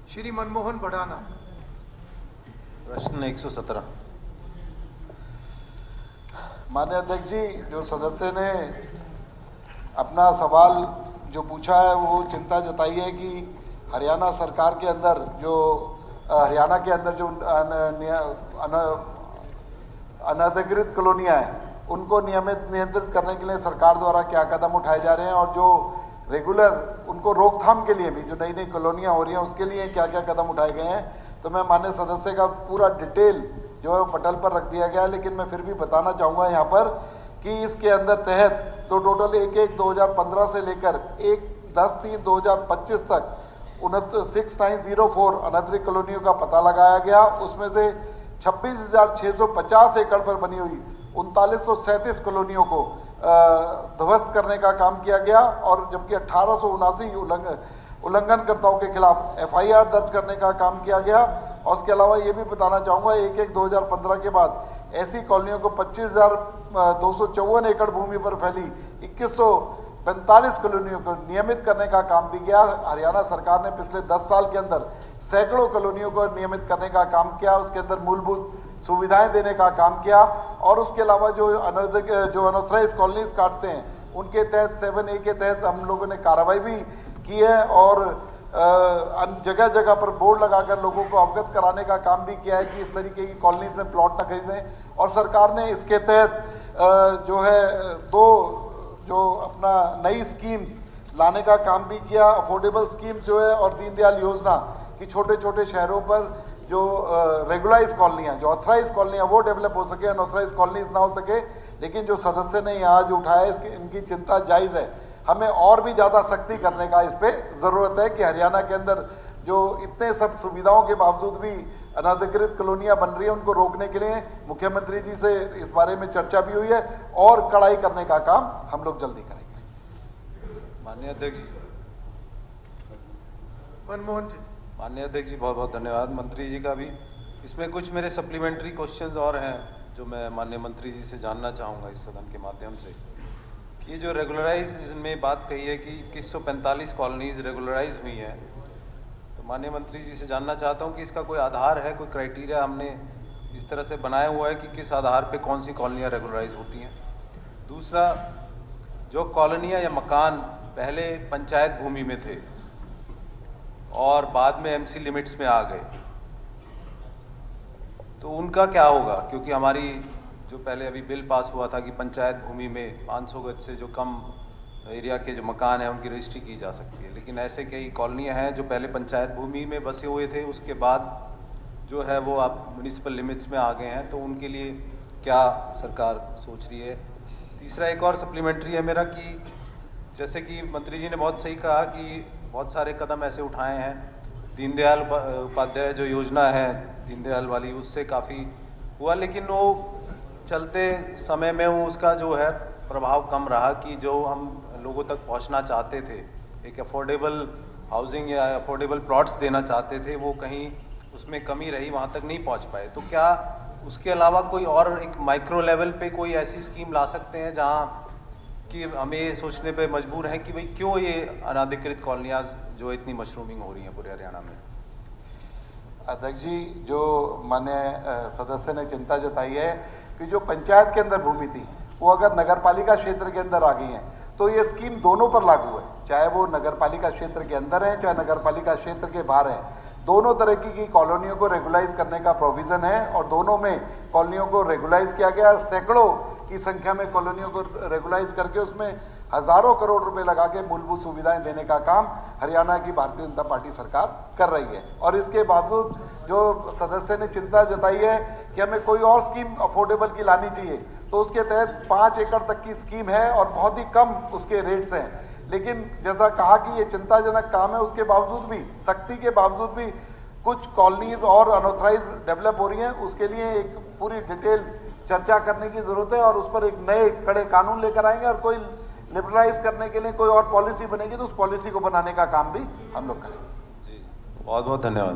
श्री मनमोहन भड़ाना। प्रश्न 117। माननीय अध्यक्ष जी, जो सदस्य ने अपना सवाल जो पूछा है वो चिंता जताई है कि हरियाणा सरकार के अंदर जो हरियाणा के अंदर जो अनधिकृत कॉलोनियां हैं उनको नियंत्रित करने के लिए सरकार द्वारा क्या कदम उठाए जा रहे हैं और जो रेगुलर उनको रोकथाम के लिए भी जो नई नई कॉलोनियां हो रही हैं उसके लिए क्या क्या कदम उठाए गए हैं। तो मैं माननीय सदस्य का पूरा डिटेल जो है पटल पर रख दिया गया है, लेकिन मैं फिर भी बताना चाहूँगा यहाँ पर कि इसके अंदर तहत तो टोटल 1/1/2015 से लेकर 1/10/3/2025 तक 6904 अनधिकृत कॉलोनियों का पता लगाया गया। उसमें से 26,650 एकड़ पर बनी हुई 3937 कॉलोनियों को ध्वस्त करने का काम किया गया और जबकि 1879 उल्लंघनकर्ताओं के खिलाफ FIR दर्ज करने का काम किया गया। और उसके अलावा ये भी बताना चाहूँगा 1/1/2015 के बाद ऐसी कॉलोनियों को 25,254 एकड़ भूमि पर फैली 2145 कॉलोनियों को नियमित करने का काम भी किया। हरियाणा सरकार ने पिछले 10 साल के अंदर सैकड़ों कॉलोनियों को नियमित करने का काम किया, उसके अंदर मूलभूत सुविधाएं देने का काम किया। और उसके अलावा जो अनऑथराइज कॉलोनीज काटते हैं उनके तहत 7A के तहत हम लोगों ने कार्रवाई भी की है और जगह जगह पर बोर्ड लगाकर लोगों को अवगत कराने का काम भी किया है कि इस तरीके की कॉलोनीज में प्लॉट न खरीदें। और सरकार ने इसके तहत जो है जो अपना नई स्कीम्स लाने का काम भी किया। अफोर्डेबल स्कीम जो है और दीनदयाल योजना कि छोटे छोटे शहरों पर जो रेगुलाइज कॉलोनियाँ जो ऑथराइज कॉलोनियाँ वो डेवलप हो सके, अनऑथराइज कॉलोनीज ना हो सके। लेकिन जो सदस्य ने यहाँ जो उठाया है इनकी चिंता जायज़ है। हमें और भी ज़्यादा सख्ती करने का इस पे ज़रूरत है कि हरियाणा के अंदर जो इतने सब सुविधाओं के बावजूद भी अनधिकृत कॉलोनियाँ बन रही है उनको रोकने के लिए मुख्यमंत्री जी से इस बारे में चर्चा भी हुई है और कड़ाई करने का काम हम लोग जल्दी करेंगे। माननीय अध्यक्ष जी। मनमोहन जी। माननीय अध्यक्ष जी, बहुत बहुत धन्यवाद मंत्री जी का भी। इसमें कुछ मेरे सप्लीमेंट्री क्वेश्चंस और हैं जो मैं माननीय मंत्री जी से जानना चाहूँगा इस सदन के माध्यम से। ये जो रेगुलराइज में बात कही है कि 2145 कॉलोनीज रेगुलराइज हुई हैं, तो माननीय मंत्री जी से जानना चाहता हूँ कि इसका कोई आधार है, कोई क्राइटेरिया हमने इस तरह से बनाया हुआ है कि किस आधार पे कौन सी कॉलोनियाँ रेगुलराइज होती हैं। दूसरा, जो कॉलोनियाँ या मकान पहले पंचायत भूमि में थे और बाद में MC लिमिट्स में आ गए, तो उनका क्या होगा? क्योंकि हमारी जो पहले अभी बिल पास हुआ था कि पंचायत भूमि में 500 गज से जो कम एरिया के जो मकान हैं उनकी रजिस्ट्री की जा सकती है, लेकिन ऐसे कई कॉलोनियाँ हैं जो पहले पंचायत भूमि में बसे हुए थे, उसके बाद जो है वो आप म्यूनिसिपल लिमिट्स में आ गए हैं, तो उनके लिए क्या सरकार सोच रही है? तीसरा, एक और सप्लीमेंट्री है मेरा कि जैसे कि मंत्री जी ने बहुत सही कहा कि बहुत सारे कदम ऐसे उठाए हैं, दीनदयाल उपाध्याय जो योजना है दीनदयाल वाली, उससे काफ़ी हुआ, लेकिन वो चलते समय में वो उसका जो है प्रभाव कम रहा कि जो हम लोगों तक पहुंचना चाहते थे, एक अफोर्डेबल हाउसिंग या अफोर्डेबल प्लॉट्स देना चाहते थे, वो कहीं उसमें कमी रही, वहाँ तक नहीं पहुँच पाए। तो क्या उसके अलावा कोई और एक माइक्रो लेवल पे कोई ऐसी स्कीम ला सकते हैं जहाँ कि हमें ये सोचने पे मजबूर हैं कि भाई क्यों ये अनधिकृत कॉलोनियाँ जो इतनी मशरूमिंग हो रही हैं पूरे हरियाणा में? अध्यक्ष जी, जो माननीय सदस्य ने चिंता जताई है कि जो पंचायत के अंदर भूमि थी वो अगर नगरपालिका क्षेत्र के अंदर आ गई है तो ये स्कीम दोनों पर लागू है, चाहे वो नगरपालिका क्षेत्र के अंदर है चाहे नगरपालिका क्षेत्र के बाहर है। दोनों तरह की कॉलोनियों को रेगुलाइज करने का प्रोविजन है और दोनों में कॉलोनियों को रेगुलाइज किया गया। सैकड़ों की संख्या में कॉलोनियों को रेगुलाइज करके उसमें हजारों करोड़ रुपए लगा के मूलभूत सुविधाएं देने का काम हरियाणा की भारतीय जनता पार्टी सरकार कर रही है। और इसके बावजूद जो सदस्य ने चिंता जताई है कि हमें कोई और स्कीम अफोर्डेबल की लानी चाहिए, तो उसके तहत 5 एकड़ तक की स्कीम है और बहुत ही कम उसके रेट्स हैं। लेकिन जैसा कहा कि ये चिंताजनक काम है, उसके बावजूद भी, सख्ती के बावजूद भी कुछ कॉलोनीज और अनऑथराइज डेवलप हो रही हैं। उसके लिए एक पूरी डिटेल चर्चा करने की जरूरत है और उस पर एक नए कड़े कानून लेकर आएंगे और कोई लिबरलाइज करने के लिए कोई और पॉलिसी बनेगी तो उस पॉलिसी को बनाने का काम भी हम लोग करेंगे। जी, बहुत बहुत धन्यवाद।